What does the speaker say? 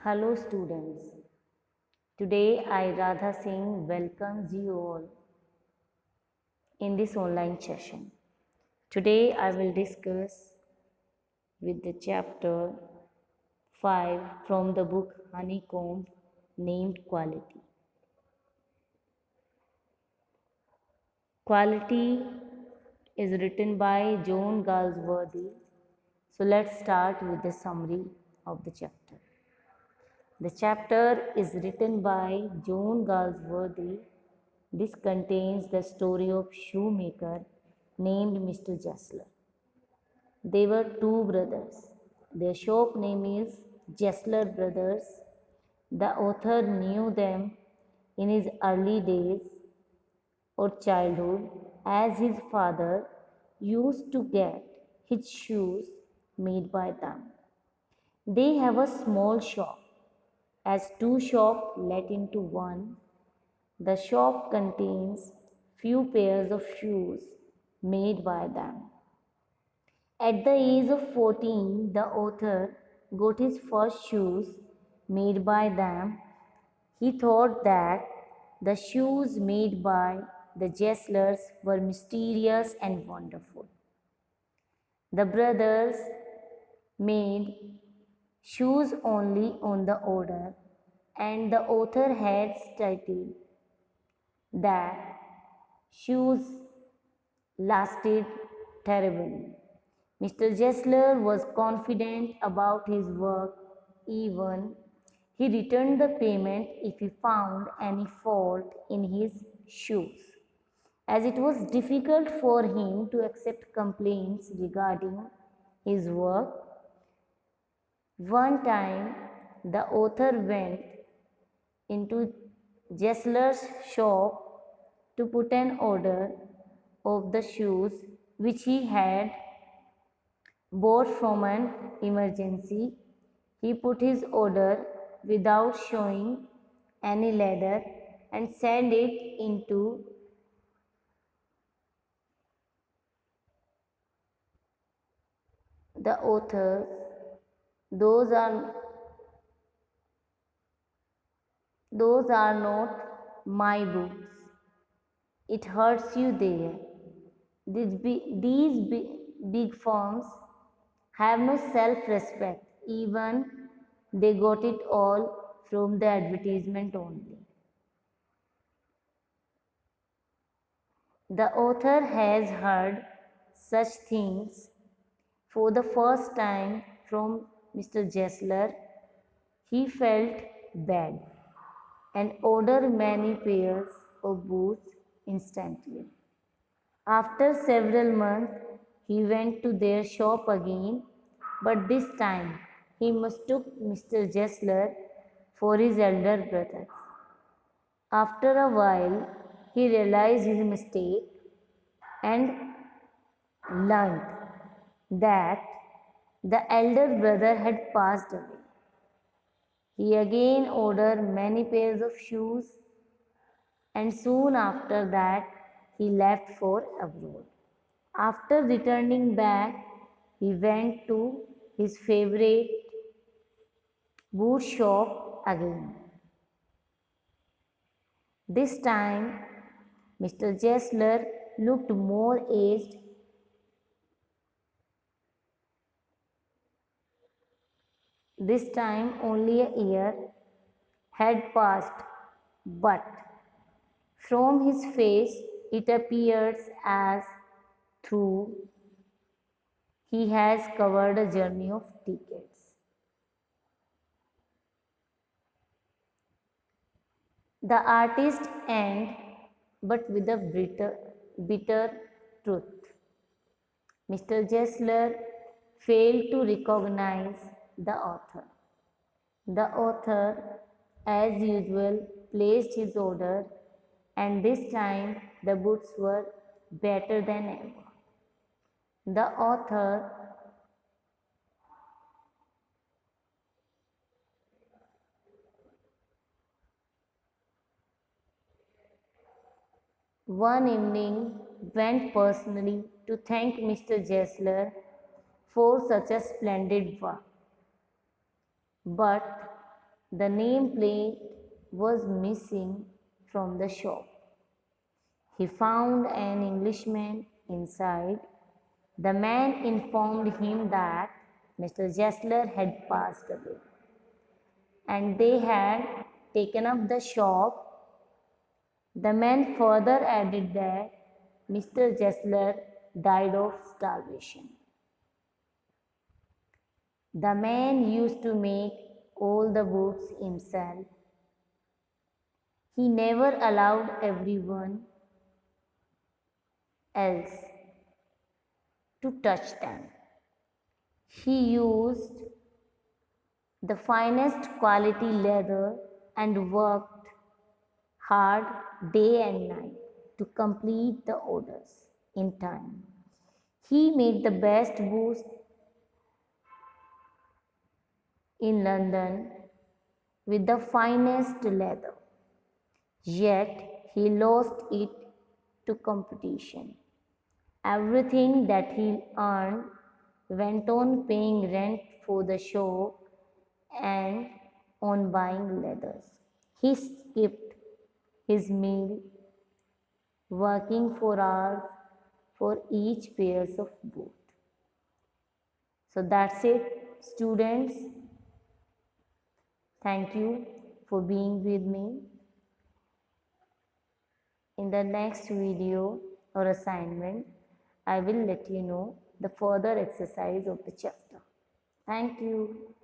Hello students. Today I Radha Singh welcomes you all in this online session. Today I will discuss with the chapter 5 from the book Honeycomb named Quality. Quality is written by John Galsworthy. So let's start with the summary of the chapter. The chapter is written by John Galsworthy. This contains the story of shoemaker named Mr. Jessler. They were two brothers. Their shop name is Jessler Brothers. The author knew them in his early days or childhood as his father used to get his shoes made by them. They have a small shop. As two shops let into one, the shop contains few pairs of shoes made by them. At the age of 14, the author got his first shoes made by them. He thought that the shoes made by the Jesslers were mysterious and wonderful. The brothers made shoes only on the order, and the author had stated that shoes lasted terribly. Mr. Jessler was confident about his work, even he returned the payment if he found any fault in his shoes, as it was difficult for him to accept complaints regarding his work. One time, the author went into Jessler's shop to put an order of the shoes which he had bought from an emergency. He put his order without showing any leather and sent it into the author. Those are those are not my boots. It hurts you there. These big firms have no self-respect. Even they got it all from the advertisement only. The author has heard such things for the first time from Mr. Jessler. He felt bad and ordered many pairs of boots instantly. After several months, he went to their shop again, but this time he mistook Mr. Jessler for his elder brother. After a while, he realized his mistake and learned that the elder brother had passed away. He again ordered many pairs of shoes, and soon after that he left for abroad. After returning back, he went to his favorite boot shop again. This time, Mr. Jessler looked more aged. This time, only a year had passed, but from his face it appears as though he has covered a journey of decades. The artist ended, but with a bitter truth. Mr. Jessler failed to recognize the author. The author, as usual, placed his order, and this time the boots were better than ever. The author one evening went personally to thank Mr. Jessler for such a splendid work. But The nameplate was missing from the shop. He found an Englishman inside. The man informed him that Mr. Jessler had passed away and they had taken up the shop. The man further added that Mr. Jessler died of starvation. The man used to make all the boots himself. He never allowed everyone else to touch them. He used the finest quality leather and worked hard day and night to complete the orders in time. He made the best boots in London with the finest leather. Yet he lost it to competition. Everything that he earned went on paying rent for the shop and on buying leathers. He skipped his meal, working for hours for each pairs of boots. So that's it, students. Thank you for being with me. In the next video or assignment, I will let you know the further exercise of the chapter. Thank you.